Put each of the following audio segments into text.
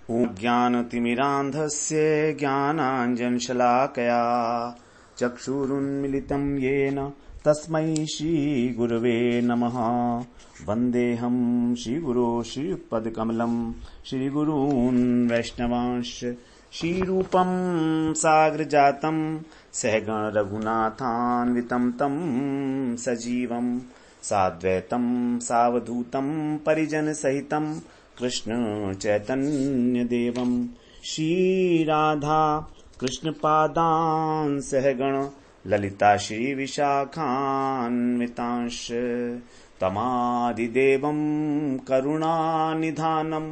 ॐ ज्ञानतिमिरान्धस्य ज्ञानाञ्जनशलाकया चक्षुरुन्मिलितं येन तस्मै श्रीगुरवे नमः। वन्देऽहं श्रीगुरो श्रीयुक्तपदकमलं श्रीगुरून् वैष्णवांश्च श्रीरूपं साग्रजातं सहगण रघुनाथान्वितं तं सजीवं साद्वैतं सावधूतं परिजनसहितं कृष्ण चैतन्य देवं श्रीराधा कृष्णपादान् सहगण ललिता श्री विशाखान्वितांश तमादिदेवं करुणानिधानं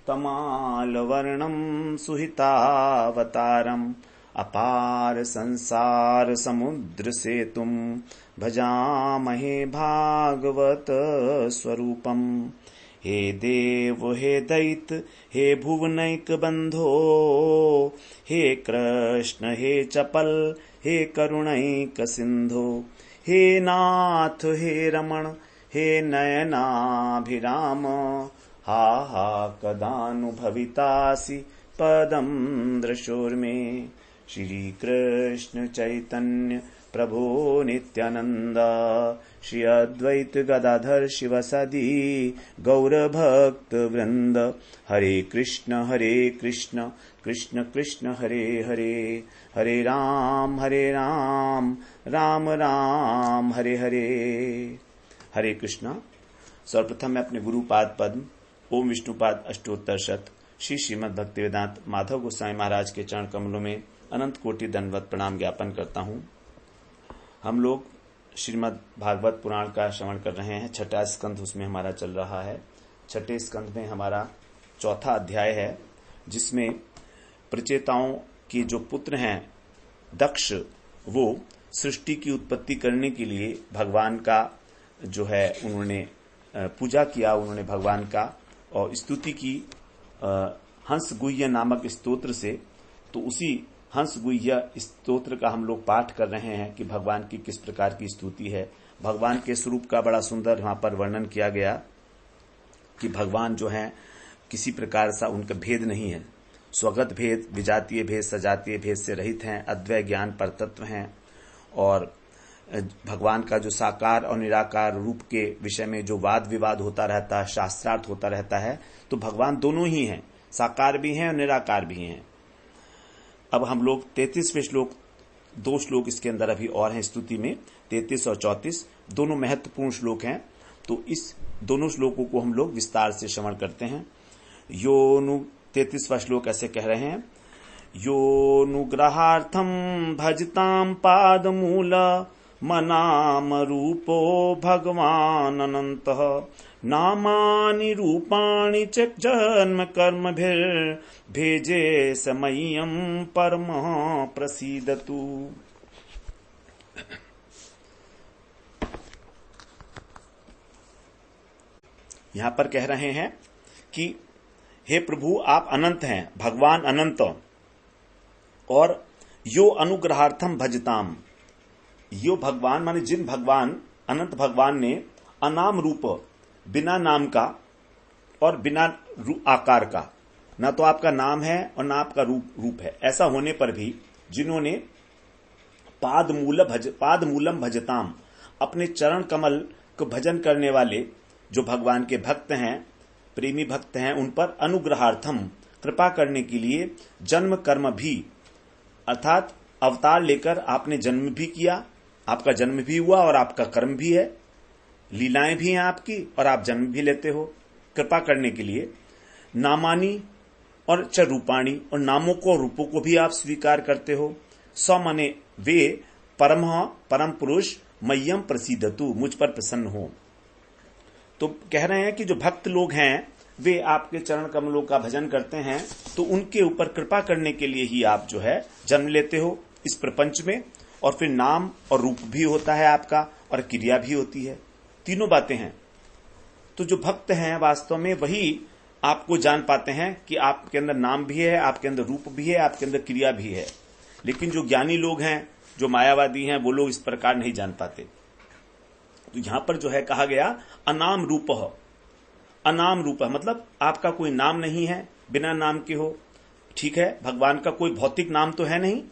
तमालवर्णं सुहितावतारम् अपार संसार समुद्र सेतुं भजामहे भागवत स्वरूपम्। हे देव हे दैत हे भुवनैक बंधो हे कृष्ण हे चपल हे करुणैक सिंधो हे नाथ हे रमण हे नयनाभिराम हा हा कदानुभवितासि पदं दृशोर्मे। श्री कृष्ण चैतन्य प्रभो नित्यानंद श्री अद्वैत गदाधर शिवसदि गौरभक्त वृंद हरे कृष्ण कृष्ण कृष्ण हरे हरे हरे राम राम राम हरे हरे। हरे कृष्णा। सर्वप्रथम मैं अपने गुरुपाद पद्म ओम विष्णुपाद अष्टोत्तर शत श्री श्रीमद् भक्तिवेदांत माधव गोस्वामी महाराज के चरण कमलों में अनंत कोटि दंडवत प्रणाम ज्ञापन करता हूँ। हम लोग श्रीमद् भागवत पुराण का श्रवण कर रहे हैं। छठा स्कंध उसमें हमारा चल रहा है। छठे स्कंध में हमारा चौथा अध्याय है, जिसमें प्रचेताओं के जो पुत्र हैं दक्ष, वो सृष्टि की उत्पत्ति करने के लिए भगवान का जो है उन्होंने पूजा किया, उन्होंने भगवान का और स्तुति की हंस गुह्य नामक स्तोत्र से। तो उसी हंस गुह्य स्तोत्र का हम लोग पाठ कर रहे हैं कि भगवान की किस प्रकार की स्तुति है। भगवान के स्वरूप का बड़ा सुंदर वहां पर वर्णन किया गया कि भगवान जो है किसी प्रकार सा उनका भेद नहीं है, स्वगत भेद, विजातीय भेद, सजातीय भेद से रहित हैं, अद्वय ज्ञान पर तत्व हैं। और भगवान का जो साकार और निराकार रूप के विषय में जो वाद विवाद होता रहता है, शास्त्रार्थ होता रहता है, तो भगवान दोनों ही हैं, साकार भी हैं और निराकार भी हैं। अब हम लोग 33वें श्लोक, 2 श्लोक इसके अंदर अभी और हैं स्तुति में, 33 और 34 दोनों महत्वपूर्ण श्लोक हैं। तो इस दोनों श्लोकों को हम लोग विस्तार से श्रवण करते हैं। 33वां श्लोक ऐसे कह रहे हैं, योनुग्रहार्थम भजताम पादमूल मनाम रूपो भगवान अनंत नामानि रूपाणि च जन्म कर्म भेजे समय्यम परम प्रसीदतु। यहां पर कह रहे हैं कि हे प्रभु आप अनंत हैं, भगवान अनंत, और यो अनुग्रहार्थम भजताम, यो भगवान माने जिन भगवान अनंत भगवान ने अनाम रूप, बिना नाम का और बिना आकार का, ना तो आपका नाम है और ना आपका रूप है, ऐसा होने पर भी जिन्होंने पादमूलम भजताम, अपने चरण कमल को भजन करने वाले जो भगवान के भक्त हैं, प्रेमी भक्त हैं, उन पर अनुग्रहार्थम, कृपा करने के लिए, जन्म कर्म भी, अर्थात अवतार लेकर आपने जन्म भी किया, आपका जन्म भी हुआ और आपका कर्म भी है, लीलाएं भी हैं आपकी और आप जन्म भी लेते हो, कृपा करने के लिए। नामानी और च रूपाणी, और नामों को रूपों को भी आप स्वीकार करते हो। स माने वे, परम पुरुष, मय्यम प्रसीदतु, मुझ पर प्रसन्न हो। तो कह रहे हैं कि जो भक्त लोग हैं वे आपके चरण कमलों का भजन करते हैं, तो उनके ऊपर कृपा करने के लिए ही आप जो है जन्म लेते हो इस प्रपंच में, और फिर नाम और रूप भी होता है आपका और क्रिया भी होती है, तीनों बातें हैं। तो जो भक्त हैं वास्तव में वही आपको जान पाते हैं कि आपके अंदर नाम भी है, आपके अंदर रूप भी है, आपके अंदर क्रिया भी है। लेकिन जो ज्ञानी लोग हैं, जो मायावादी हैं, वो लोग इस प्रकार नहीं जान पाते। तो यहां पर जो है कहा गया अनाम रूप, अनाम रूप मतलब आपका कोई नाम नहीं है, बिना नाम के हो। ठीक है, भगवान का कोई भौतिक नाम तो है नहीं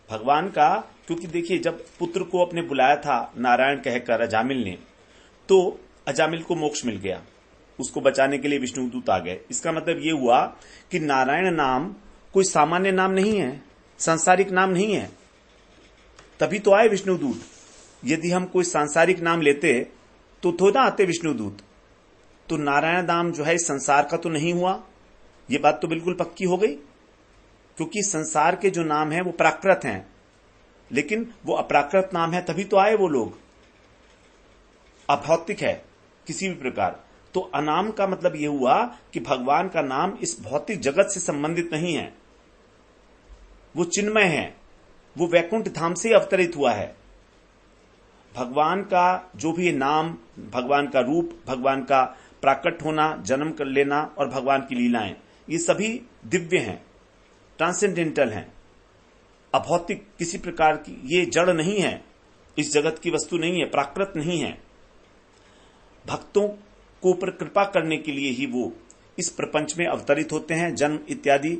भगवान का, क्योंकि देखिए जब पुत्र को अपने बुलाया था नारायण कहकर अजामिल ने, तो अजामिल को मोक्ष मिल गया, उसको बचाने के लिए विष्णुदूत आ गए। इसका मतलब ये हुआ कि नारायण नाम कोई सामान्य नाम नहीं है, सांसारिक नाम नहीं है, तभी तो आए विष्णुदूत। यदि हम कोई सांसारिक नाम लेते तो थोड़ा आते विष्णुदूत। तो नारायण नाम जो है इस संसार का तो नहीं हुआ, ये बात तो बिल्कुल पक्की हो गई, क्योंकि संसार के जो नाम है वो प्राकृत हैं, लेकिन वो अपराकृत नाम है तभी तो आए वो लोग, अभौतिक है किसी भी प्रकार। तो अनाम का मतलब यह हुआ कि भगवान का नाम इस भौतिक जगत से संबंधित नहीं है, वो चिन्मय है, वो वैकुंठ धाम से अवतरित हुआ है। भगवान का जो भी नाम, भगवान का रूप, भगवान का प्राकट होना, जन्म कर लेना और भगवान की लीलाएं, ये सभी दिव्य हैं, ट्रांसेंडेंटल हैं, अभौतिक किसी प्रकार की, ये जड़ नहीं है, इस जगत की वस्तु नहीं है, प्राकृत नहीं है। भक्तों को ऊपर कृपा करने के लिए ही वो इस प्रपंच में अवतरित होते हैं, जन्म इत्यादि।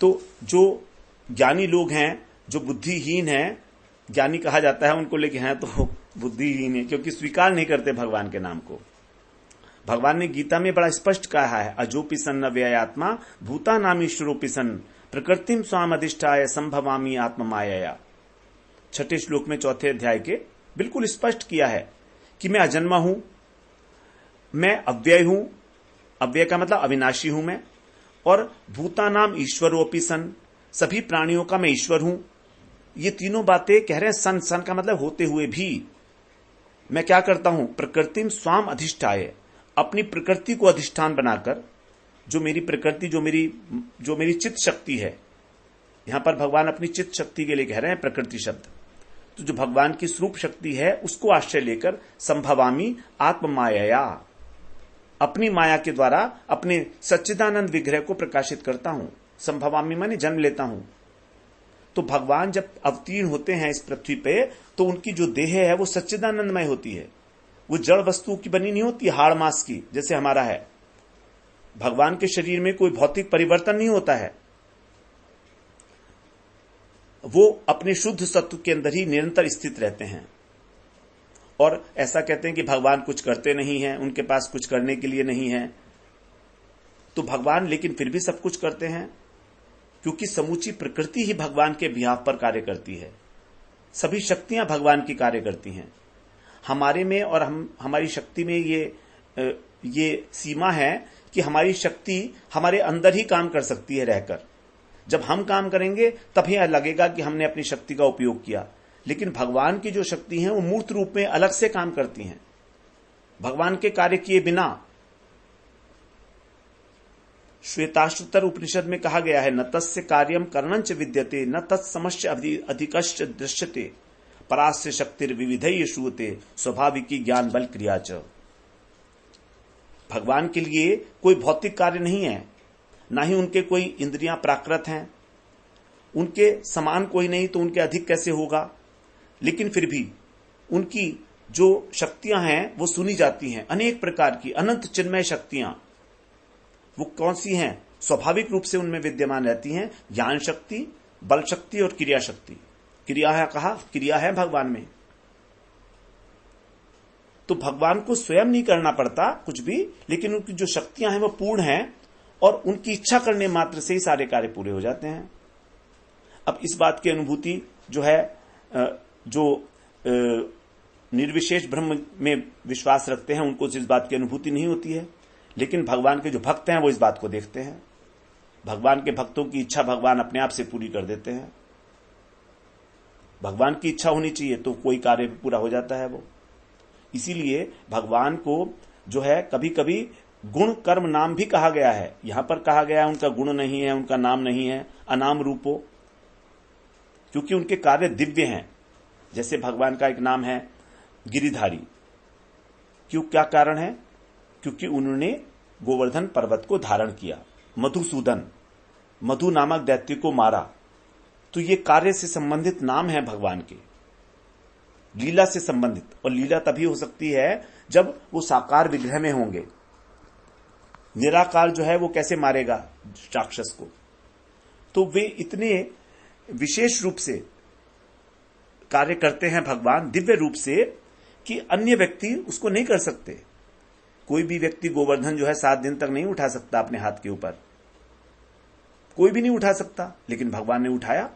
तो जो ज्ञानी लोग हैं, जो बुद्धिहीन हैं, ज्ञानी कहा जाता है उनको, लेकिन हैं तो बुद्धिहीन है, क्योंकि स्वीकार नहीं करते भगवान के नाम को। भगवान ने गीता में बड़ा स्पष्ट कहा है, अजोपि सन्न व्ययात्मा भूता नाम ईश्वरोपि सन्न प्रकृतिम स्वाम अधिष्ठाय संभवामी आत्म माया। 6 श्लोक में 4 अध्याय के बिल्कुल स्पष्ट किया है कि मैं अजन्मा हूं, मैं अव्यय हूं, अव्यय का मतलब अविनाशी हूं मैं, और भूता नाम ईश्वरोपि सन, सभी प्राणियों का मैं ईश्वर हूं। ये तीनों बातें कह रहे हैं। सन, सन का मतलब होते हुए भी मैं क्या करता हूं, प्रकृतिम स्वाम अधिष्ठाय, अपनी प्रकृति को अधिष्ठान बनाकर, जो मेरी प्रकृति, जो मेरी चित्त शक्ति है, यहां पर भगवान अपनी चित्त शक्ति के लिए कह रहे हैं प्रकृति शब्द, तो जो भगवान की स्वरूप शक्ति है उसको आश्रय लेकर संभवामी आत्म माया, अपनी माया के द्वारा अपने सच्चिदानंद विग्रह को प्रकाशित करता हूं। संभवामी माने जन्म लेता हूं। तो भगवान जब अवतीर्ण होते हैं इस पृथ्वी पे, तो उनकी जो देह है वो सच्चिदानंदमय होती है, वो जड़ वस्तु की बनी नहीं होती, हाड़ मांस की जैसे हमारा है। भगवान के शरीर में कोई भौतिक परिवर्तन नहीं होता है, वो अपने शुद्ध सत्व के अंदर ही निरंतर स्थित रहते हैं। और ऐसा कहते हैं कि भगवान कुछ करते नहीं हैं, उनके पास कुछ करने के लिए नहीं है। तो भगवान लेकिन फिर भी सब कुछ करते हैं, क्योंकि समूची प्रकृति ही भगवान के बिहाफ पर कार्य करती है, सभी शक्तियां भगवान की कार्य करती हैं। हमारे में और हमारी शक्ति में ये सीमा है कि हमारी शक्ति हमारे अंदर ही काम कर सकती है रहकर। जब हम काम करेंगे तभी लगेगा कि हमने अपनी शक्ति का उपयोग किया, लेकिन भगवान की जो शक्ति है वो मूर्त रूप में अलग से काम करती हैं, भगवान के कार्य किए बिना। श्वेताश्वतर उपनिषद में कहा गया है, न तस्य कार्यम करणंच विद्यते न तत्समस्य अधिकश्च दृश्यते परास्य शक्तिर विविधय श्रूयते स्वाभाविकी ज्ञान बल क्रिया च। भगवान के लिए कोई भौतिक कार्य नहीं है, ना ही उनके कोई इंद्रियां प्राकृत हैं, उनके समान कोई नहीं तो उनके अधिक कैसे होगा। लेकिन फिर भी उनकी जो शक्तियां हैं वो सुनी जाती हैं, अनेक प्रकार की अनंत चिन्मय शक्तियां। वो कौन सी हैं? स्वाभाविक रूप से उनमें विद्यमान रहती हैं, ज्ञान शक्ति, बल शक्ति और क्रिया शक्ति। क्रिया है, कहा क्रिया है भगवान में। तो भगवान को स्वयं नहीं करना पड़ता कुछ भी, लेकिन उनकी जो शक्तियां हैं वो पूर्ण हैं और उनकी इच्छा करने मात्र से ही सारे कार्य पूरे हो जाते हैं। अब इस बात की अनुभूति जो है, जो निर्विशेष ब्रह्म में विश्वास रखते हैं उनको इस बात की अनुभूति नहीं होती है, लेकिन भगवान के जो भक्त हैं वो इस बात को देखते हैं। भगवान के भक्तों की इच्छा भगवान अपने आप से पूरी कर देते हैं। भगवान की इच्छा होनी चाहिए तो कोई कार्य पूरा हो जाता है वो। इसीलिए भगवान को जो है कभी कभी गुण कर्म नाम भी कहा गया है। यहां पर कहा गया है उनका गुण नहीं है, उनका नाम नहीं है, अनाम रूपो, क्योंकि उनके कार्य दिव्य हैं। जैसे भगवान का एक नाम है गिरिधारी। क्यों, क्या कारण है? क्योंकि उन्होंने गोवर्धन पर्वत को धारण किया, मधुसूदन, मधु नामक दैत्य को मारा। तो ये कार्य से संबंधित नाम है भगवान के, लीला से संबंधित। और लीला तभी हो सकती है जब वो साकार विग्रह में होंगे। निराकार जो है वो कैसे मारेगा राक्षस को। तो वे इतने विशेष रूप से कार्य करते हैं भगवान, दिव्य रूप से, कि अन्य व्यक्ति उसको नहीं कर सकते। कोई भी व्यक्ति गोवर्धन जो है 7 दिन तक नहीं उठा सकता अपने हाथ के ऊपर, कोई भी नहीं उठा सकता, लेकिन भगवान ने उठाया।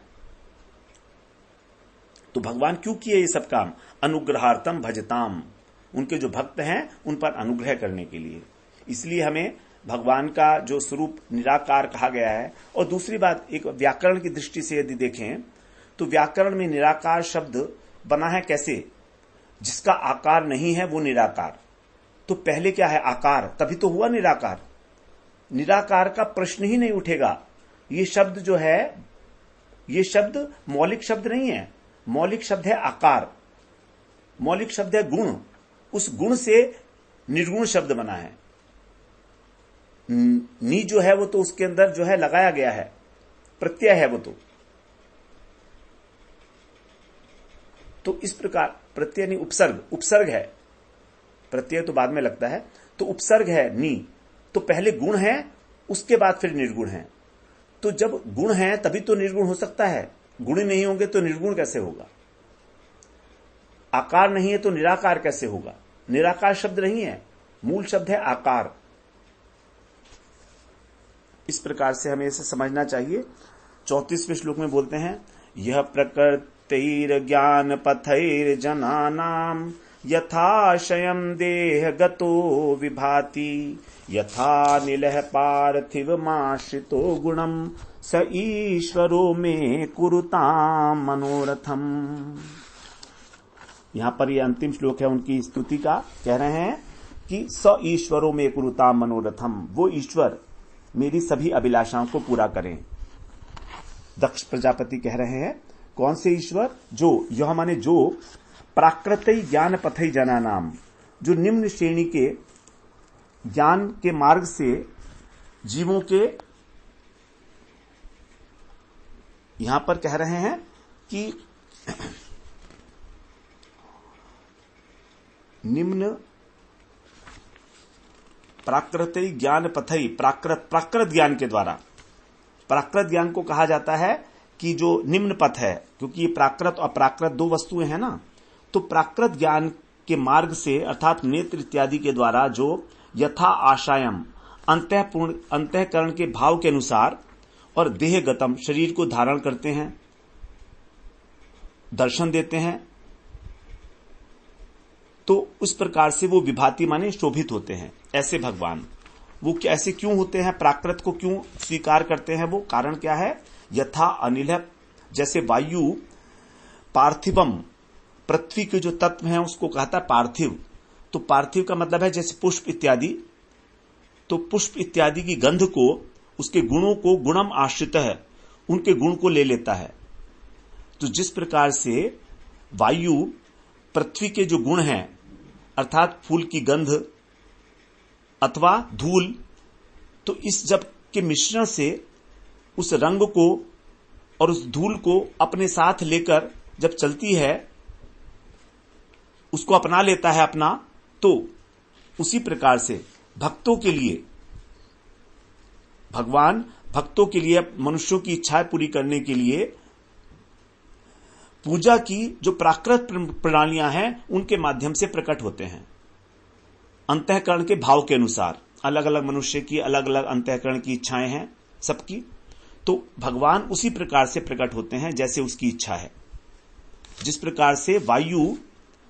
तो भगवान क्यों किए ये सब काम? अनुग्रहार्थम भजताम, उनके जो भक्त हैं उन पर अनुग्रह करने के लिए। इसलिए हमें भगवान का जो स्वरूप निराकार कहा गया है। और दूसरी बात, एक व्याकरण की दृष्टि से यदि देखें तो व्याकरण में निराकार शब्द बना है कैसे? जिसका आकार नहीं है वो निराकार। तो पहले क्या है? आकार, तभी तो हुआ निराकार। निराकार का प्रश्न ही नहीं उठेगा। ये शब्द जो है, ये शब्द मौलिक शब्द नहीं है। मौलिक शब्द है आकार, मौलिक शब्द है गुण। उस गुण से निर्गुण शब्द बना है। नी जो है वो तो उसके अंदर जो है लगाया गया है, प्रत्यय है वो तो इस प्रकार प्रत्यय नहीं, उपसर्ग, उपसर्ग है, प्रत्यय तो बाद में लगता है। तो उपसर्ग है नी, तो पहले गुण है, उसके बाद फिर निर्गुण है। तो जब गुण है तभी तो निर्गुण हो सकता है, गुण नहीं होंगे तो निर्गुण कैसे होगा? आकार नहीं है तो निराकार कैसे होगा? निराकार शब्द नहीं है, मूल शब्द है आकार। इस प्रकार से हमें इसे समझना चाहिए। 34वें श्लोक में बोलते हैं, यह प्रकृतिर ज्ञान पथैर जनानाम यथाशयम देह गतो विभाति यथा निलह पार्थिवमाश्रितो गुणम स ईश्वरो में कुरुताम मनोरथम। यहां पर ये अंतिम श्लोक है उनकी स्तुति का। कह रहे हैं कि स ईश्वरो में कुरुताम मनोरथम, वो ईश्वर मेरी सभी अभिलाषाओं को पूरा करें। दक्ष प्रजापति कह रहे हैं, कौन से ईश्वर? जो, यह माने जो प्राकृतिक ज्ञान पथई जना नाम, जो निम्न श्रेणी के ज्ञान के मार्ग से जीवों के, यहां पर कह रहे हैं कि निम्न प्राकृतिक ज्ञान पथई, प्राकृत ज्ञान के द्वारा, प्राकृत ज्ञान को कहा जाता है कि जो निम्न पथ है, क्योंकि ये प्राकृत और प्राकृत दो वस्तुएं हैं ना। तो प्राकृत ज्ञान के मार्ग से अर्थात नेत्र इत्यादि के द्वारा जो यथा आशायम, अंतःकरण के भाव के अनुसार, और देहगतम, शरीर को धारण करते हैं, दर्शन देते हैं, तो उस प्रकार से वो विभाति माने शोभित होते हैं। ऐसे भगवान वो ऐसे क्यों होते हैं? प्राकृत को क्यों स्वीकार करते हैं? वो कारण क्या है? यथा अनिल, जैसे वायु पार्थिवम, पृथ्वी के जो तत्व हैं उसको कहता है पार्थिव। तो पार्थिव का मतलब है जैसे पुष्प इत्यादि, तो पुष्प इत्यादि की गंध को, उसके गुणों को, गुणम आश्रित है, उनके गुण को ले लेता है। तो जिस प्रकार से वायु पृथ्वी के जो गुण हैं, अर्थात फूल की गंध अथवा धूल, तो इस जब के मिश्रण से उस रंग को और उस धूल को अपने साथ लेकर जब चलती है, उसको अपना लेता है अपना, तो उसी प्रकार से भक्तों के लिए भगवान, भक्तों के लिए, मनुष्यों की इच्छाएं पूरी करने के लिए पूजा की जो प्राकृत प्रणालियां हैं उनके माध्यम से प्रकट होते हैं। अंतःकरण के भाव के अनुसार, अलग अलग मनुष्य की अलग अलग अंतःकरण की इच्छाएं हैं सबकी, तो भगवान उसी प्रकार से प्रकट होते हैं जैसे उसकी इच्छा है। जिस प्रकार से वायु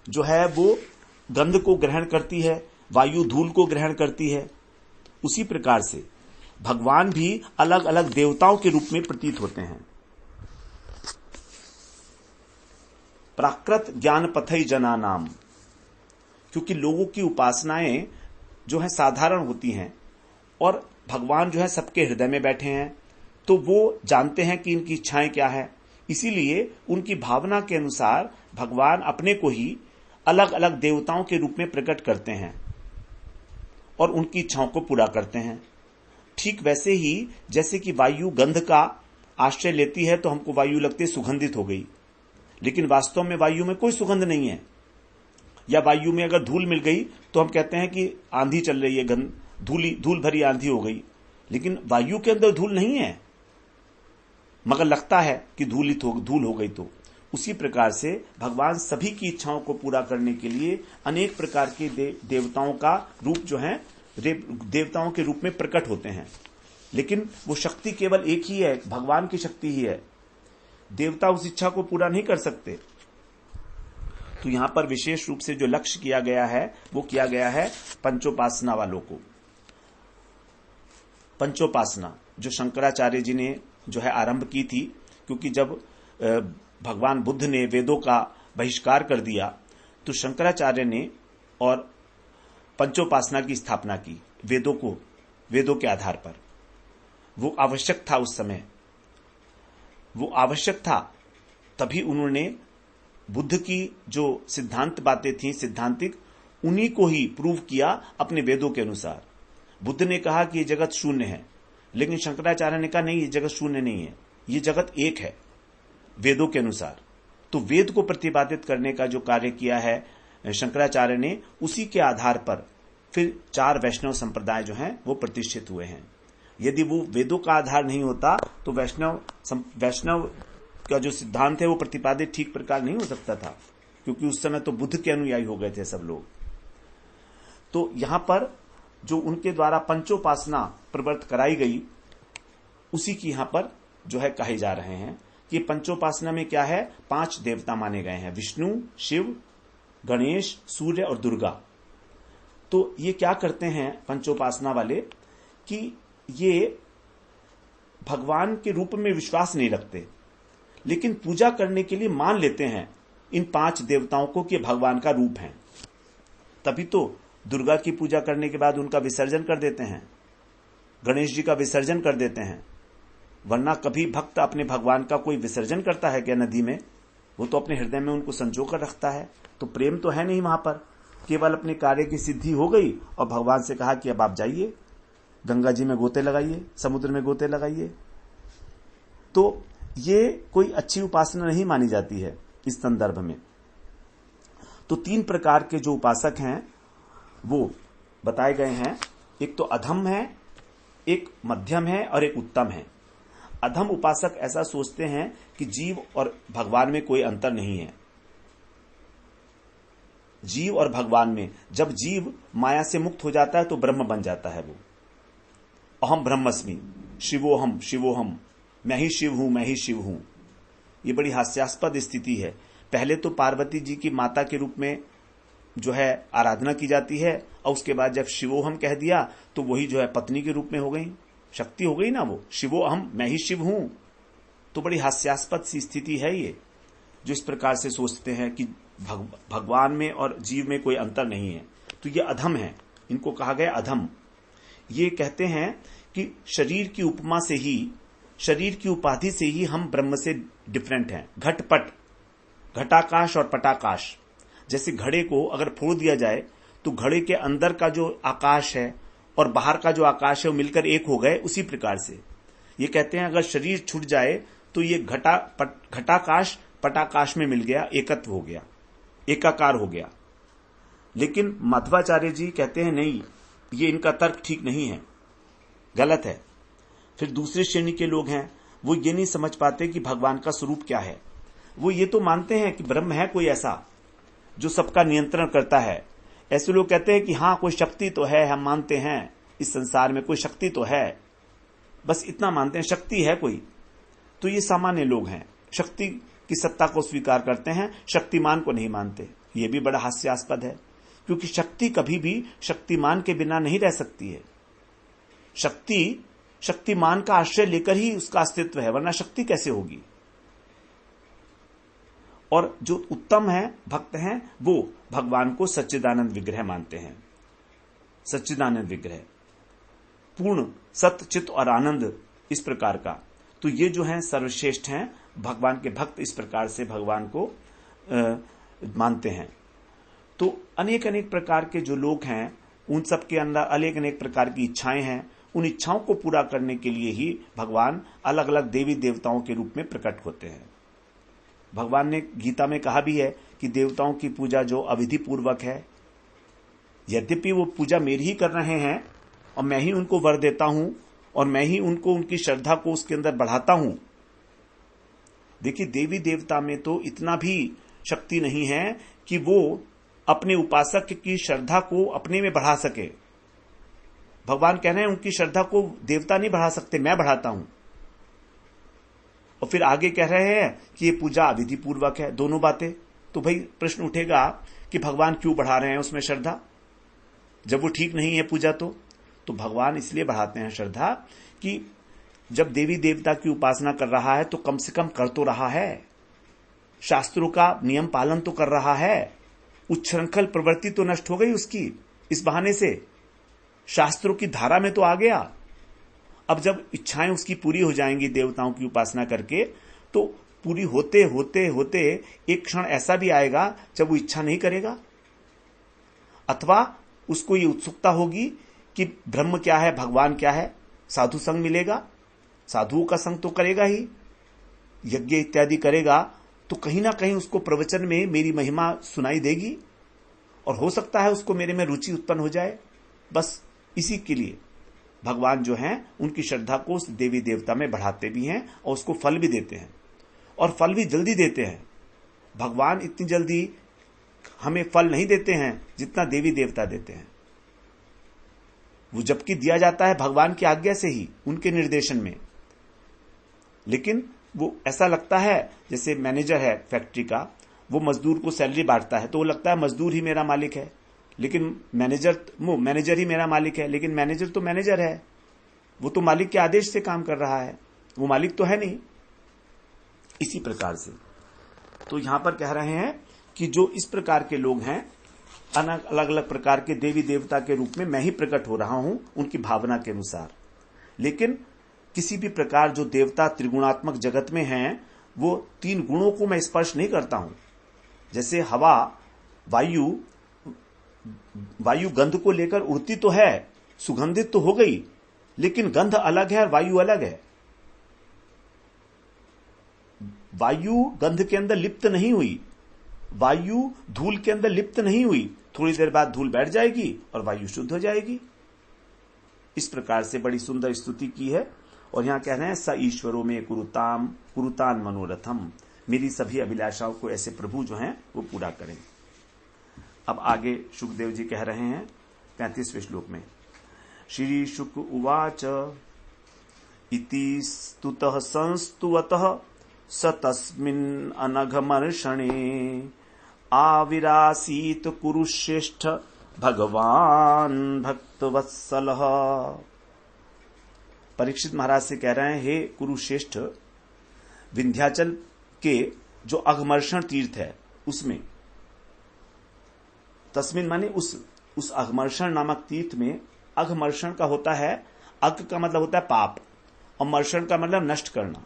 जो है वो गंध को ग्रहण करती है, वायु धूल को ग्रहण करती है, उसी प्रकार से भगवान भी अलग अलग देवताओं के रूप में प्रतीत होते हैं। प्राकृत ज्ञान पथई जना नाम, क्योंकि लोगों की उपासनाएं जो है साधारण होती हैं और भगवान जो है सबके हृदय में बैठे हैं, तो वो जानते हैं कि इनकी इच्छाएं क्या है। इसीलिए उनकी भावना के अनुसार भगवान अपने को ही अलग अलग देवताओं के रूप में प्रकट करते हैं और उनकी इच्छाओं को पूरा करते हैं। ठीक वैसे ही जैसे कि वायु गंध का आश्रय लेती है तो हमको वायु लगती है सुगंधित हो गई, लेकिन वास्तव में वायु में कोई सुगंध नहीं है। या वायु में अगर धूल मिल गई तो हम कहते हैं कि आंधी चल रही है, गंध धूल भरी आंधी हो गई, लेकिन वायु के अंदर धूल नहीं है, मगर लगता है कि धूल हो गई। तो उसी प्रकार से भगवान सभी की इच्छाओं को पूरा करने के लिए अनेक प्रकार के देवताओं का रूप जो है देवताओं के रूप में प्रकट होते हैं, लेकिन वो शक्ति केवल एक ही है, भगवान की शक्ति ही है। देवता उस इच्छा को पूरा नहीं कर सकते। तो यहां पर विशेष रूप से जो लक्ष्य किया गया है वो किया गया है पंचोपासना वालों को। पंचोपासना जो शंकराचार्य जी ने जो है आरंभ की थी, क्योंकि जब भगवान बुद्ध ने वेदों का बहिष्कार कर दिया तो शंकराचार्य ने और पंचोपासना की स्थापना की। वेदों के आधार पर वो आवश्यक था, उस समय वो आवश्यक था, तभी उन्होंने बुद्ध की जो सिद्धांत बातें थी सैद्धांतिक, उन्हीं को ही प्रूव किया अपने वेदों के अनुसार। बुद्ध ने कहा कि ये जगत शून्य है, लेकिन शंकराचार्य ने कहा नहीं, ये जगत शून्य नहीं है, ये जगत एक है वेदों के अनुसार। तो वेद को प्रतिपादित करने का जो कार्य किया है शंकराचार्य ने, उसी के आधार पर फिर 4 वैष्णव संप्रदाय जो हैं वो प्रतिष्ठित हुए हैं। यदि वो वेदों का आधार नहीं होता तो वैष्णव का जो सिद्धांत है वो प्रतिपादित ठीक प्रकार नहीं हो सकता था, क्योंकि उस समय तो बुद्ध के अनुयायी हो गए थे सब लोग। तो यहां पर जो उनके द्वारा पंचोपासना प्रवर्त कराई गई, उसी की यहां पर जो है कहे जा रहे हैं कि पंचोपासना में क्या है, 5 देवता माने गए हैं, विष्णु, शिव, गणेश, सूर्य और दुर्गा। तो ये क्या करते हैं पंचोपासना वाले कि ये भगवान के रूप में विश्वास नहीं रखते, लेकिन पूजा करने के लिए मान लेते हैं इन 5 देवताओं को कि भगवान का रूप हैं। तभी तो दुर्गा की पूजा करने के बाद उनका विसर्जन कर देते हैं, गणेश जी का विसर्जन कर देते हैं। वरना कभी भक्त अपने भगवान का कोई विसर्जन करता है क्या नदी में? वो तो अपने हृदय में उनको संजो कर रखता है। तो प्रेम तो है नहीं वहां पर, केवल अपने कार्य की सिद्धि हो गई और भगवान से कहा कि अब आप जाइए, गंगा जी में गोते लगाइए, समुद्र में गोते लगाइए। तो ये कोई अच्छी उपासना नहीं मानी जाती है इस संदर्भ में। तो 3 प्रकार के जो उपासक हैं वो बताए गए हैं। एक तो अधम है, एक मध्यम है और एक उत्तम है। अधम उपासक ऐसा सोचते हैं कि जीव और भगवान में कोई अंतर नहीं है। जीव और भगवान में, जब जीव माया से मुक्त हो जाता है तो ब्रह्म बन जाता है। वो अहम ब्रह्मस्मि, शिवोहम शिवोहम, मैं ही शिव हूं, मैं ही शिव हूं। ये बड़ी हास्यास्पद स्थिति है। पहले तो पार्वती जी की माता के रूप में जो है आराधना की जाती है, और उसके बाद जब शिवोहम कह दिया तो वही जो है पत्नी के रूप में हो गई, शक्ति हो गई ना वो, शिवोहम, मैं ही शिव हूं। तो बड़ी हास्यास्पद सी स्थिति है ये, जो इस प्रकार से सोचते हैं कि भगवान में और जीव में कोई अंतर नहीं है। तो ये अधम है, इनको कहा गया अधम। ये कहते हैं कि शरीर की उपमा से ही, शरीर की उपाधि से ही हम ब्रह्म से डिफरेंट हैं। घटपट, घटाकाश और पटाकाश। जैसे घड़े को अगर फोड़ दिया जाए तो घड़े के अंदर का जो आकाश है और बाहर का जो आकाश है वो मिलकर एक हो गए, उसी प्रकार से ये कहते हैं अगर शरीर छूट जाए तो ये घटाकाश पटाकाश में मिल गया, एकत्व हो गया, एकाकार हो गया। लेकिन माधवाचार्य जी कहते हैं नहीं, ये इनका तर्क ठीक नहीं है, गलत है। फिर दूसरे श्रेणी के लोग हैं, वो ये नहीं समझ पाते कि भगवान का स्वरूप क्या है। वो ये तो मानते हैं कि ब्रह्म है कोई ऐसा जो सबका नियंत्रण करता है। ऐसे लोग कहते हैं कि हाँ कोई शक्ति तो है, हम मानते हैं इस संसार में कोई शक्ति तो है, बस इतना मानते हैं, शक्ति है कोई। तो ये सामान्य लोग हैं, शक्ति की सत्ता को स्वीकार करते हैं, शक्तिमान को नहीं मानते। ये भी बड़ा हास्यास्पद है, क्योंकि शक्ति कभी भी शक्तिमान के बिना नहीं रह सकती है। शक्ति शक्तिमान का आश्रय लेकर ही उसका अस्तित्व है, वरना शक्ति कैसे होगी। और जो उत्तम है, भक्त हैं, वो भगवान को सच्चिदानंद विग्रह मानते हैं। सच्चिदानंद विग्रह, पूर्ण सत्य, चित्त और आनंद, इस प्रकार का। तो ये जो है सर्वश्रेष्ठ हैं, भगवान के भक्त इस प्रकार से भगवान को मानते हैं। तो अनेक अनेक प्रकार के जो लोग हैं, उन सब के अंदर अनेक अनेक प्रकार की इच्छाएं हैं। उन इच्छाओं को पूरा करने के लिए ही भगवान अलग अलग देवी देवताओं के रूप में प्रकट होते हैं। भगवान ने गीता में कहा भी है कि देवताओं की पूजा जो अविधि पूर्वक है, यद्यपि वो पूजा मेरी ही कर रहे हैं, और मैं ही उनको वर देता हूं और मैं ही उनको उनकी श्रद्धा को उसके अंदर बढ़ाता हूं। देखिए, देवी देवता में तो इतना भी शक्ति नहीं है कि वो अपने उपासक की श्रद्धा को अपने में बढ़ा सके। भगवान कह रहे हैं उनकी श्रद्धा को देवता नहीं बढ़ा सकते, मैं बढ़ाता हूं। और फिर आगे कह रहे हैं कि ये पूजा अविधि पूर्वक है। दोनों बातें, तो भाई प्रश्न उठेगा कि भगवान क्यों बढ़ा रहे हैं उसमें श्रद्धा, जब वो ठीक नहीं है पूजा। तो भगवान इसलिए बढ़ाते हैं श्रद्धा कि जब देवी देवता की उपासना कर रहा है तो कम से कम कर तो रहा है, शास्त्रों का नियम पालन तो कर रहा है, उच्छृंखल प्रवृत्ति तो नष्ट हो गई उसकी, इस बहाने से शास्त्रों की धारा में तो आ गया। अब जब इच्छाएं उसकी पूरी हो जाएंगी देवताओं की उपासना करके, तो पूरी होते होते होते एक क्षण ऐसा भी आएगा जब वो इच्छा नहीं करेगा, अथवा उसको ये उत्सुकता होगी कि ब्रह्म क्या है, भगवान क्या है, साधु संग मिलेगा, साधुओं का संग तो करेगा ही, यज्ञ इत्यादि करेगा, तो कहीं ना कहीं उसको प्रवचन में मेरी महिमा सुनाई देगी और हो सकता है उसको मेरे में रुचि उत्पन्न हो जाए। बस इसी के लिए भगवान जो हैं उनकी श्रद्धा को उस देवी देवता में बढ़ाते भी हैं और उसको फल भी देते हैं, और फल भी जल्दी देते हैं। भगवान इतनी जल्दी हमें फल नहीं देते हैं जितना देवी देवता देते हैं। वो जबकि दिया जाता है भगवान की आज्ञा से ही, उनके निर्देशन में, लेकिन वो ऐसा लगता है जैसे मैनेजर है फैक्ट्री का, वो मजदूर को सैलरी बांटता है तो वो लगता है मजदूर ही मेरा मालिक है, लेकिन मैनेजर ही मेरा मालिक है, लेकिन मैनेजर तो मैनेजर है, वो तो मालिक के आदेश से काम कर रहा है, वो मालिक तो है नहीं। इसी प्रकार से तो यहां पर कह रहे हैं कि जो इस प्रकार के लोग हैं, अलग अलग प्रकार के देवी देवता के रूप में मैं ही प्रकट हो रहा हूं उनकी भावना के अनुसार, लेकिन किसी भी प्रकार जो देवता त्रिगुणात्मक जगत में हैं वो तीन गुणों को मैं स्पर्श नहीं करता हूं। जैसे हवा, वायु गंध को लेकर उड़ती तो है, सुगंधित तो हो गई, लेकिन गंध अलग है और वायु अलग है। वायु गंध के अंदर लिप्त नहीं हुई, वायु धूल के अंदर लिप्त नहीं हुई, थोड़ी देर बाद धूल बैठ जाएगी और वायु शुद्ध हो जाएगी। इस प्रकार से बड़ी सुंदर स्तुति की है। और यहां कह रहे हैं स ईश्वरों में कुरुतान मनोरथम, मेरी सभी अभिलाषाओं को ऐसे प्रभु जो हैं वो पूरा करें। अब आगे शुकदेव जी कह रहे हैं 35वें श्लोक में, श्री शुक उवाच इति स्तुतः संस्तुवतः स तस्मिन् अनघमर्षणे आविरासीत कुरुश्रेष्ठ भगवान भक्तवत्सलः। परीक्षित महाराज से कह रहे हैं, हे कुरुश्रेष्ठ, विंध्याचल के जो अघमर्षण तीर्थ है उसमें, तस्मिन माने उस अघमर्षण नामक तीर्थ में, अघमर्षण का होता है, अघ का मतलब होता है पाप और मर्षण का मतलब नष्ट करना।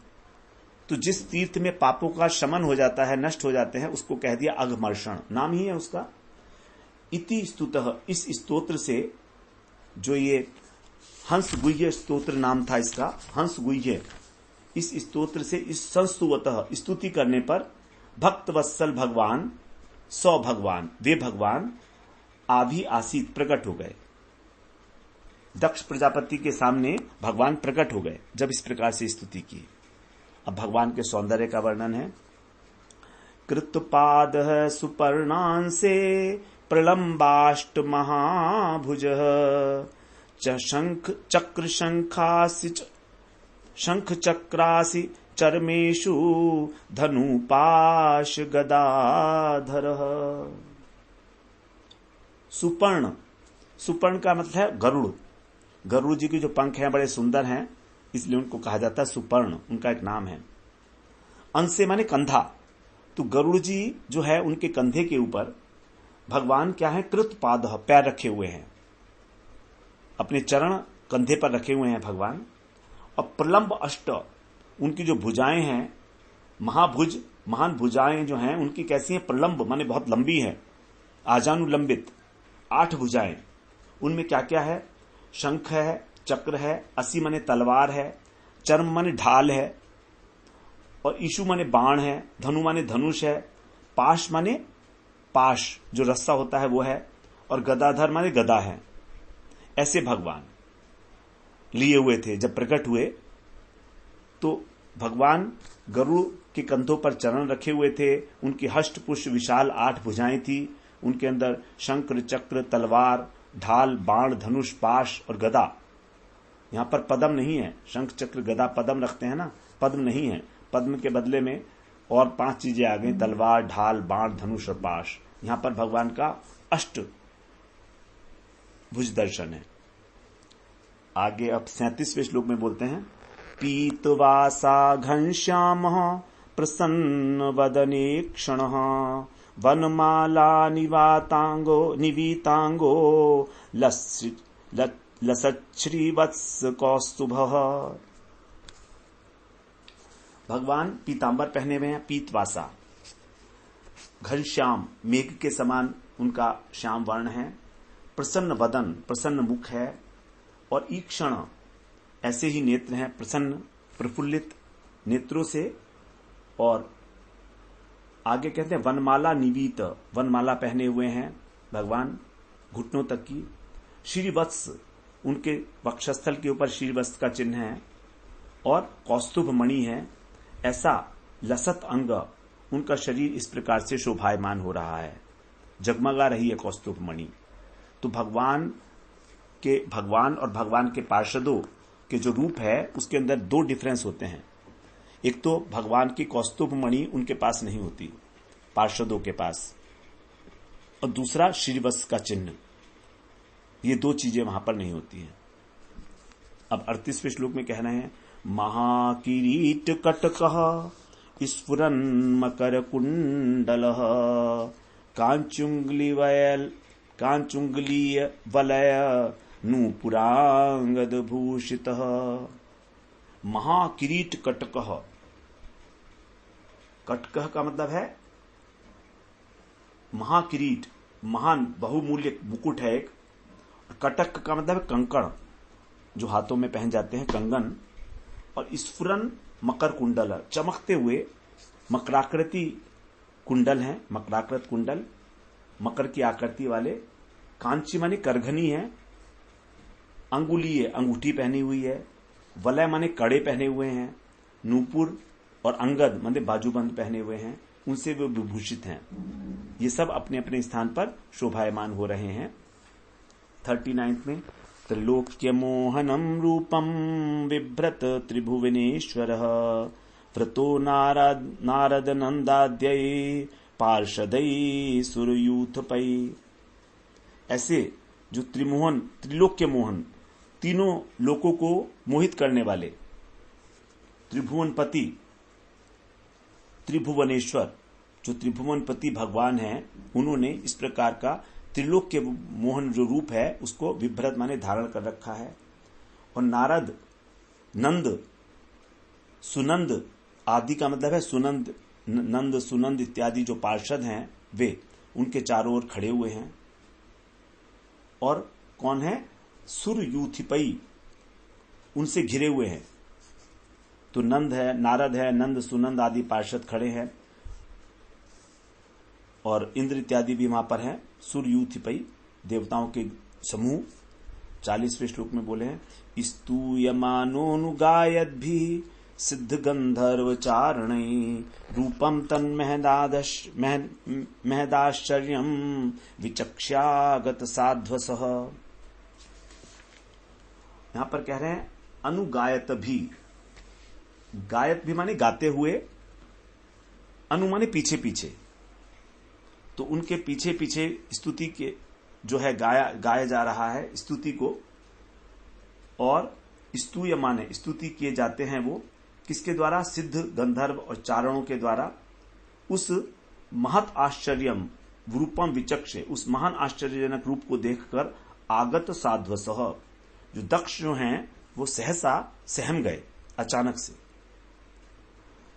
तो जिस तीर्थ में पापों का शमन हो जाता है, नष्ट हो जाते हैं, उसको कह दिया अघमर्षण, नाम ही है उसका। इति स्तुतः, इस स्तोत्र से, जो ये हंस गुह्य स्तोत्र नाम था इसका, हंस गुह्य, इस स्तोत्र से इस संस्तुवतः स्तुति करने पर भक्त वत्सल भगवान, सौ भगवान, वे भगवान आभि आसीत प्रकट हो गए। दक्ष प्रजापति के सामने भगवान प्रकट हो गए जब इस प्रकार से स्तुति की। अब भगवान के सौंदर्य का वर्णन है। कृतपाद सुपर्णांसे प्रलंबाष्ट महाभुज शंख चक्र शंख चक्रासि चर्मेषु धनुपाश गदाधर। सुपर्ण, सुपर्ण का मतलब है गरुड़। गरुड़ जी के जो पंख हैं बड़े सुंदर हैं, इसलिए उनको कहा जाता है सुपर्ण, उनका एक नाम है। अंसे माने कंधा, तो गरुड़ जी जो है उनके कंधे के ऊपर भगवान क्या है, कृत पाद, पैर रखे हुए हैं, अपने चरण कंधे पर रखे हुए हैं भगवान। और प्रलंब अष्ट, उनकी जो भुजाएं हैं, महाभुज, महान भुजाएं जो हैं उनकी कैसी हैं, प्रलंब माने बहुत लंबी है, आजानुलंबित, 8 भुजाएं। उनमें क्या क्या है, शंख है, चक्र है, असी माने तलवार है, चर्म माने ढाल है, और ईशु माने बाण है, धनु माने धनुष है, पाश माने पाश जो रस्सा होता है वो है, और गदाधर माने गदा है। ऐसे भगवान लिए हुए थे जब प्रकट हुए, तो भगवान गरुड़ के कंधों पर चरण रखे हुए थे। उनकी हष्ट पुष्ट विशाल 8 भुजाएं थी। उनके अंदर शंकर, चक्र, तलवार, ढाल, बाण, धनुष, पाश और गदा। यहां पर पद्म नहीं है। शंख, चक्र, गदा पद्म रखते हैं ना, पद्म नहीं है। पद्म के बदले में और 5 चीजें आ गई, तलवार, ढाल, बाण, धनुष और पाश। यहां पर भगवान का अष्ट भुज दर्शन है। आगे अब 37वें श्लोक में बोलते हैं, पीतवासा घनश्याम प्रसन्न वदने क्षण वनमाला निवीतांगो लसच्छ्रीवत्स कौस्तुभ। भगवान पीतांबर पहने हुए हैं, पीतवासा, घनश्याम, मेघ के समान उनका श्याम वर्ण है, प्रसन्न वदन, प्रसन्न मुख है, और ईक्षण, ऐसे ही नेत्र हैं, प्रसन्न प्रफुल्लित नेत्रों से। और आगे कहते हैं वनमाला निवीत, वनमाला पहने हुए हैं भगवान घुटनों तक की। श्रीवत्स, उनके वक्षस्थल के ऊपर श्रीवत्स का चिन्ह है, और कौस्तुभ मणि है। ऐसा लसत अंग, उनका शरीर इस प्रकार से शोभायमान हो रहा है, जगमगा रही है कौस्तुभ मणि। तो भगवान और भगवान के पार्षदों के जो रूप है उसके अंदर 2 डिफरेंस होते हैं। एक तो भगवान की कौस्तुभ मणि उनके पास नहीं होती, पार्षदों के पास, और दूसरा श्रीवत्स का चिन्ह। ये 2 चीजें वहां पर नहीं होती हैं। अब 38वें श्लोक में कह रहे हैं, महाकिरीट कटकः स्फुरन् मकर कुंडलः कांचुंगलीय वलय नूपुरांगद भूषितः। महाकिरीट कटकः, कटकः का मतलब है महाकिरीट, महान बहुमूल्य मुकुट है एक। कटक का मतलब है कंकण, जो हाथों में पहन जाते हैं, कंगन। और स्फुरन मकर कुंडल, चमकते हुए मकराकृति कुंडल हैं, मकराकृत कुंडल, मकर की आकृति वाले। कांची माने करघनी है, अंगुलीय, अंगूठी पहनी हुई है, वलय माने कड़े पहने हुए हैं, नूपुर और अंगद माने बाजूबंद पहने हुए हैं, उनसे वे विभूषित हैं। ये सब अपने अपने स्थान पर शोभायमान हो रहे हैं। 39 में, त्रिलोक्य मोहनम रूपम बिभ्रत त्रिभुवनेश्वरः व्रतो नारद नंदाद्यै पार्षदै सुरयूथपै। ऐसे जो त्रिलोक्य मोहन, तीनों लोकों को मोहित करने वाले त्रिभुवनपति, त्रिभुवनेश्वर, जो त्रिभुवनपति भगवान हैं, उन्होंने इस प्रकार का त्रिलोक्य मोहन जो रूप है उसको विभ्रत माने धारण कर रखा है। और नारद, नंद, सुनंद आदि का मतलब है सुनंद, नंद, सुनंद इत्यादि जो पार्षद हैं वे उनके चारों ओर खड़े हुए हैं। और कौन है? सुरयूथिपई, उनसे घिरे हुए हैं। तो नंद है, नारद है, नंद, सुनंद आदि पार्षद खड़े हैं, और इंद्र इत्यादि भी वहां पर हैं। सुरयूथिपई, देवताओं के समूह। 40वें श्लोक में बोले हैं, स्तूयमानोनुगायद भी सिद्ध गंधर्व चारण रूपम तन्महदाश्चर्यम विचक्ष्यागत साध्वसः। यहां पर कह रहे हैं अनुगायत भी, गायत भी माने गाते हुए, अनु माने पीछे पीछे। तो उनके पीछे पीछे स्तुति के जो है गाया जा रहा है स्तुति को, और स्तूय माने स्तुति किए जाते हैं वो किसके द्वारा? सिद्ध गंधर्व और चारणों के द्वारा। उस महत आश्चर्यम रूपम विचक्षे, उस महान आश्चर्यजनक रूप को देखकर आगत साध्वसः, जो दक्ष जो हैं वो सहसा सहम गए अचानक से।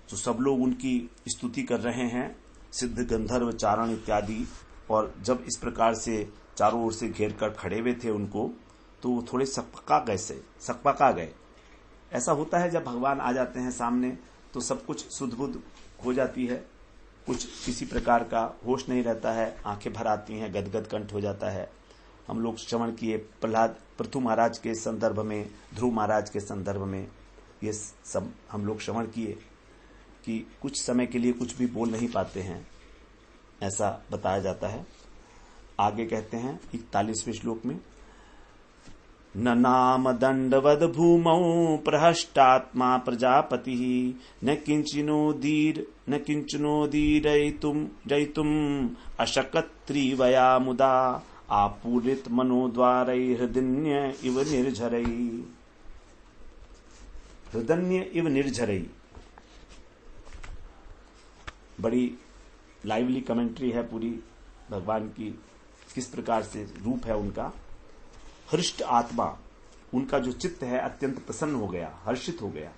तो सब लोग उनकी स्तुति कर रहे हैं, सिद्ध गंधर्व चारण इत्यादि। और जब इस प्रकार से चारों ओर से घेर कर खड़े हुए थे उनको, तो वो थोड़े सकपका गए। ऐसा होता है जब भगवान आ जाते हैं सामने, तो सब कुछ सुध-बुध हो जाती है, कुछ किसी प्रकार का होश नहीं रहता है, आंखें भर आती हैं, गदगद कंठ हो जाता है। हम लोग श्रवण किए, प्रहलाद पृथु महाराज के संदर्भ में, ध्रुव महाराज के संदर्भ में, ये सब हम लोग श्रवण किए कि कुछ समय के लिए कुछ भी बोल नहीं पाते हैं, ऐसा बताया जाता है। आगे कहते हैं 41वें श्लोक में, न नाम दंडवद भूमौ प्रहष्टात्मा प्रजापति न किंचनोदीरयितुम अशकत्रिवया मुदा आपूरित मनोद्वारै हृदन्य इव निर्झरै। बड़ी लाइवली कमेंट्री है पूरी भगवान की, किस प्रकार से रूप है उनका। हृष्ट आत्मा, उनका जो चित्त है अत्यंत प्रसन्न हो गया, हर्षित हो गया।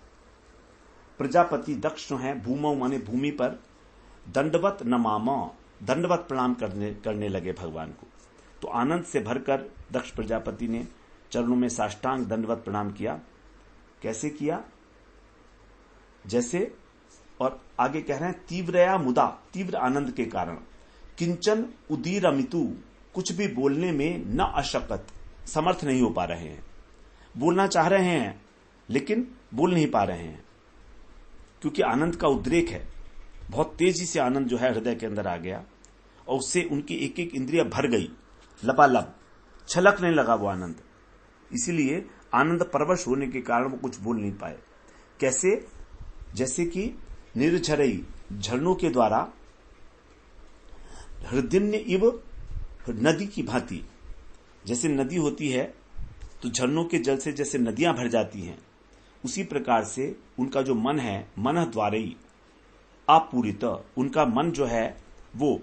प्रजापति दक्ष जो है, भूमौ माने भूमि पर, दंडवत नमाम, दंडवत प्रणाम करने लगे भगवान को। तो आनंद से भरकर दक्ष प्रजापति ने चरणों में साष्टांग दंडवत प्रणाम किया। कैसे किया? जैसे, और आगे कह रहे हैं तीव्रया मुदा, तीव्र आनंद के कारण, किंचन उदीरमितु, कुछ भी बोलने में न अशक्त, समर्थ नहीं हो पा रहे हैं। बोलना चाह रहे हैं लेकिन बोल नहीं पा रहे हैं, क्योंकि आनंद का उद्रेक है। बहुत तेजी से आनंद जो है हृदय के अंदर आ गया और उससे उनकी एक एक इंद्रिय भर गई, लबालब छलकने लगा वो आनंद। इसीलिए आनंद परवश होने के कारण वो कुछ बोल नहीं पाए। कैसे? जैसे कि निर्झरई, झरनों के द्वारा, हृदय इव, नदी की भांति, जैसे नदी होती है तो झरनों के जल से जैसे नदियां भर जाती हैं, उसी प्रकार से उनका जो मन है, मन द्वारई अपूरित, उनका मन जो है वो,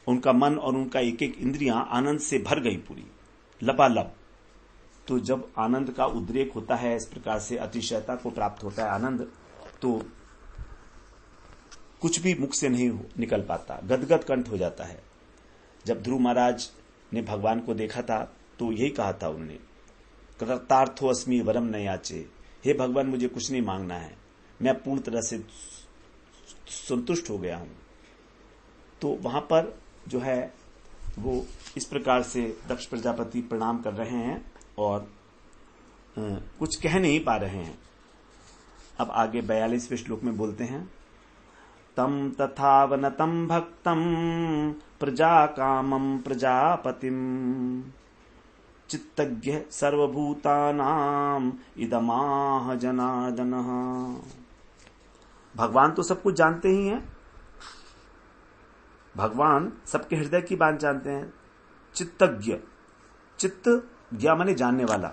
उनका मन और उनका एक एक इंद्रियां आनंद से भर गई पूरी, लबालब। तो जब आनंद का उद्रेक होता है, इस प्रकार से अतिशयता को प्राप्त होता है आनंद, तो कुछ भी मुख से नहीं निकल पाता, गदगद कंठ हो जाता है। जब ध्रुव महाराज ने भगवान को देखा था तो यही कहा था उन्होंने, कृतार्थो अस्मि वरम न याचे, हे भगवान मुझे कुछ नहीं मांगना है, मैं पूर्ण तरह से संतुष्ट हो गया हूं। तो वहां पर जो है वो इस प्रकार से दक्ष प्रजापति प्रणाम कर रहे हैं और कुछ कह नहीं पा रहे हैं। अब आगे 42वें श्लोक में बोलते हैं, तम तथावनतं भक्तं प्रजा कामं प्रजापतिं चित्तज्ञ सर्वभूतानां इदमाह जनार्दनः। भगवान तो सब कुछ जानते ही हैं, भगवान सबके हृदय की बात जानते हैं। चित्तज्ञ, चित्त ज्ञा माने जानने वाला,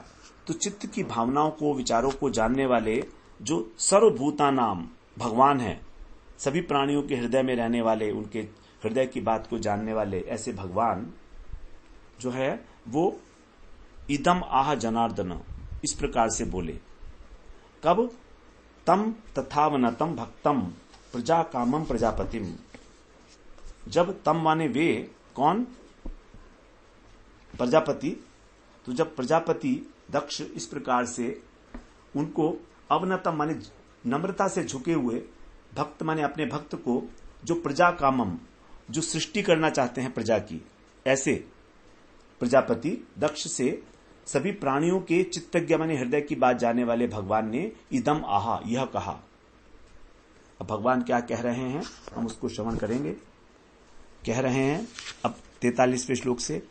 तो चित्त की भावनाओं को, विचारों को जानने वाले जो सर्वभूतानाम भगवान है, सभी प्राणियों के हृदय में रहने वाले, उनके हृदय की बात को जानने वाले ऐसे भगवान जो है वो इदम आह जनार्दन, इस प्रकार से बोले। कब? तम तथावनतम भक्तम प्रजा कामम प्रजापतिम। जब तम माने वे, कौन? प्रजापति। तो जब प्रजापति दक्ष इस प्रकार से उनको, अवनतम माने नम्रता से झुके हुए, भक्त माने अपने भक्त को, जो प्रजा कामम, जो सृष्टि करना चाहते हैं प्रजा की, ऐसे प्रजापति दक्ष से सभी प्राणियों के चित्तज्ञ माने हृदय की बात जानने वाले भगवान ने इदम आहा, यह कहा। अब भगवान क्या कह रहे हैं हम उसको श्रवण करेंगे। कह रहे हैं अब 43वें श्लोक से,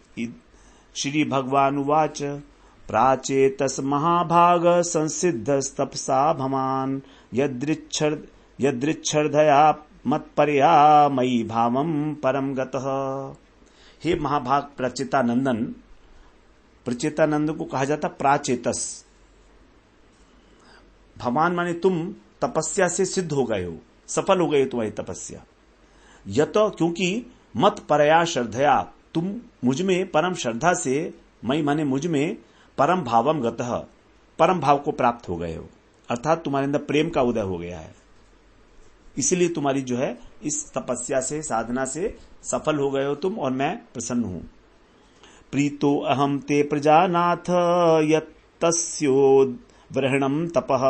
श्री भगवान उवाच प्राचेतस महाभाग संसिद्धस्तपसा भवान यदृच्छर्धया मत्पर्या मयि भावम परम गतः। हे महाभाग प्रचेतानंदन, प्रचेतानंद को कहा जाता प्राचेतस। भवान माने तुम तपस्या से सिद्ध हो गए हो, सफल हो गए हो तुम्हारी तपस्या। यत, क्योंकि मत परया श्रद्धया, तुम मुझ में परम श्रद्धा से, मई माने मुझ में, परम भावम गतः, परम भाव को प्राप्त हो गए हो, अर्थात तुम्हारे अंदर प्रेम का उदय हो गया है। इसलिए तुम्हारी जो है इस तपस्या से, साधना से सफल हो गए हो तुम, और मैं प्रसन्न हूं। प्रीतो अहम ते प्रजानाथ यत्तस्योद्वृहणं तपः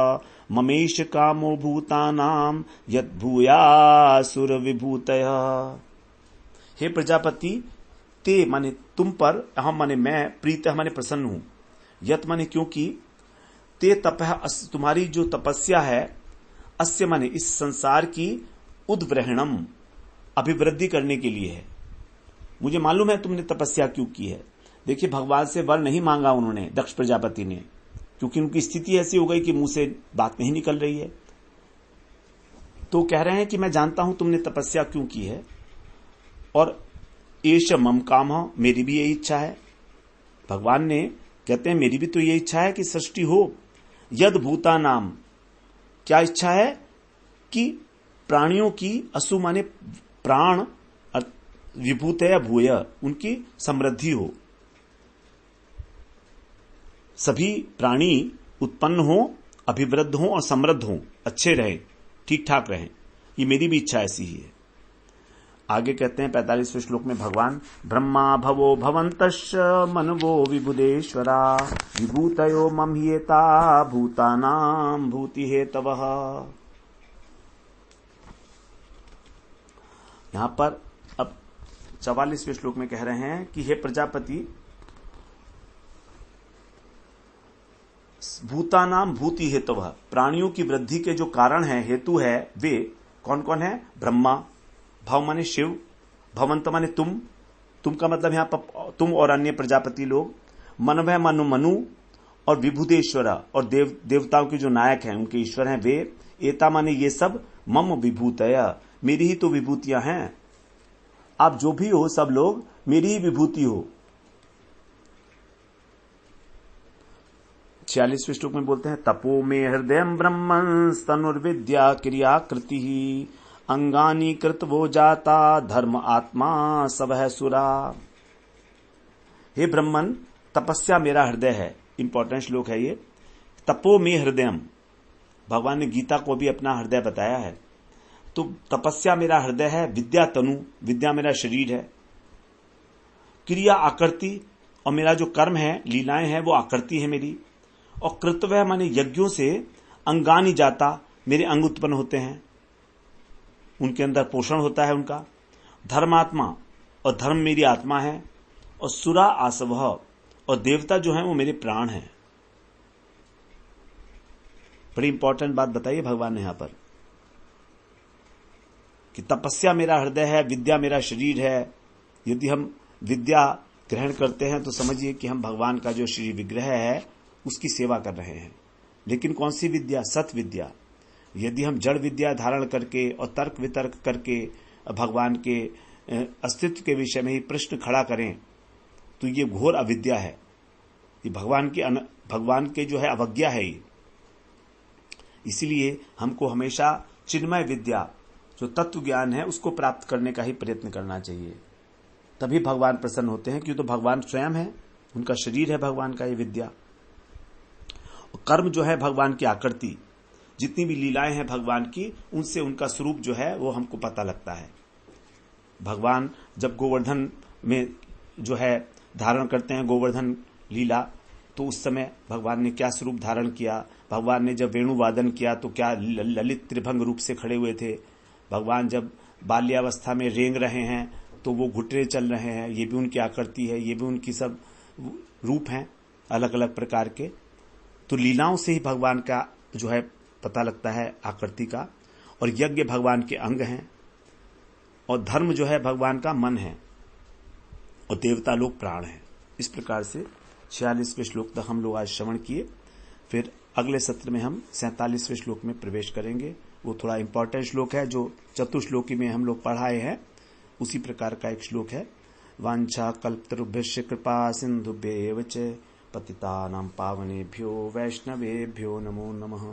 ममेश कामो भूतानां यद्भूयासुर विभूतयः। हे प्रजापति, ते माने तुम पर, अहम माने मैं, प्रीतः माने प्रसन्न हूं, यत माने क्योंकि, ते तपः तुम्हारी जो तपस्या है, अस्य माने इस संसार की, उद्वृहणम अभिवृद्धि करने के लिए है। मुझे मालूम है तुमने तपस्या क्यों की है। देखिए भगवान से वर नहीं मांगा उन्होंने, दक्ष प्रजापति ने, क्योंकि उनकी स्थिति ऐसी हो गई कि मुंह से बात नहीं निकल रही है। तो कह रहे हैं कि मैं जानता हूं तुमने तपस्या क्यों की है, और एष मम काम, मेरी भी यही इच्छा है। भगवान ने कहते हैं मेरी भी तो ये इच्छा है कि सृष्टि हो। यद भूता नाम, क्या इच्छा है कि प्राणियों की, असु माने प्राण, विभूतया भूय, उनकी समृद्धि हो, सभी प्राणी उत्पन्न हो, अभिवृद्ध हो और समृद्ध हो, अच्छे रहें, ठीक ठाक रहें। ये मेरी भी इच्छा ऐसी ही है। आगे कहते हैं 45वें श्लोक में भगवान, ब्रह्मा भवो भवन्तश्च मनवो विबुधेश्वरा विभूतयो मम ह्येता भूतानां भूति हेतवः। यहां पर अब 44वें श्लोक में कह रहे हैं कि हे प्रजापति, भूतानाम भूति हेतवः, प्राणियों की वृद्धि के जो कारण है, हेतु है, वे कौन कौन है। ब्रह्मा, भव माने शिव, भवंत माने तुम का मतलब यहां पर तुम और अन्य प्रजापति लोग, मनवह मनु मनु, और विभूतेश्वर, और देवताओं के जो नायक हैं, उनके ईश्वर हैं वे। एता माने ये सब, मम विभूतया, मेरी ही तो विभूतियां हैं। आप जो भी हो, सब लोग मेरी ही विभूति हो। 46वें श्लोक में बोलते हैं, तपो में हृदय ब्रह्मन् स्तनुर्विद्या क्रियाकृति अंगानी कृतवो जाता धर्म आत्मा सबह सुरा। हे ब्रह्मन, तपस्या मेरा हृदय है। इंपॉर्टेंट श्लोक है ये। तपो में हृदयम, भगवान ने गीता को भी अपना हृदय बताया है। तो तपस्या मेरा हृदय है, विद्या तनु, विद्या मेरा शरीर है, क्रिया आकृति, और मेरा जो कर्म है, लीलाएं हैं, वो आकृति है मेरी, और कृतवह माने यज्ञों से अंगानी जाता, मेरे अंग उत्पन्न होते हैं, उनके अंदर पोषण होता है उनका। धर्मात्मा, और धर्म मेरी आत्मा है, और सुरा आसवह, और देवता जो है वो मेरे प्राण हैं। बड़ी इंपॉर्टेंट बात बताइए भगवान ने यहां पर, कि तपस्या मेरा हृदय है, विद्या मेरा शरीर है। यदि हम विद्या ग्रहण करते हैं तो समझिए कि हम भगवान का जो श्री विग्रह है उसकी सेवा कर रहे हैं। लेकिन कौन सी विद्या? सत विद्या। यदि हम जड़ विद्या धारण करके और तर्क वितर्क करके भगवान के अस्तित्व के विषय में ही प्रश्न खड़ा करें तो ये घोर अविद्या है, ये भगवान के जो है अवज्ञा है ये। इसलिए हमको हमेशा चिन्मय विद्या, जो तत्व ज्ञान है, उसको प्राप्त करने का ही प्रयत्न करना चाहिए। तभी भगवान प्रसन्न होते हैं, क्यों तो भगवान स्वयं है, उनका शरीर है भगवान का ये विद्या। कर्म जो है भगवान की आकृति, जितनी भी लीलाएं हैं भगवान की, उनसे उनका स्वरूप जो है वो हमको पता लगता है। भगवान जब गोवर्धन में जो है धारण करते हैं गोवर्धन लीला, तो उस समय भगवान ने क्या स्वरूप धारण किया। भगवान ने जब वेणु वादन किया तो क्या ललित त्रिभंग रूप से खड़े हुए थे। भगवान जब बाल्यावस्था में रेंग रहे हैं तो वो घुटने चल रहे हैं, ये भी उनकी आकृति है, ये भी उनकी सब रूप हैं अलग अलग प्रकार के। तो लीलाओं से ही भगवान का जो है पता लगता है आकृति का। और यज्ञ भगवान के अंग हैं, और धर्म जो है भगवान का मन है, और देवता लोग प्राण हैं। इस प्रकार से 46वें श्लोक तक हम लोग आज श्रवण किए। फिर अगले सत्र में हम 47वें श्लोक में प्रवेश करेंगे। वो थोड़ा इंपॉर्टेंट श्लोक है, जो चतुश्लोकी में हम लोग पढ़ाए हैं, उसी प्रकार का एक श्लोक है। वांछा कल्पतरुभ्यश्च कृपा सिंधुभ्येव च पतितानां पावनेभ्यो वैष्णवेभ्यो नमो नमः।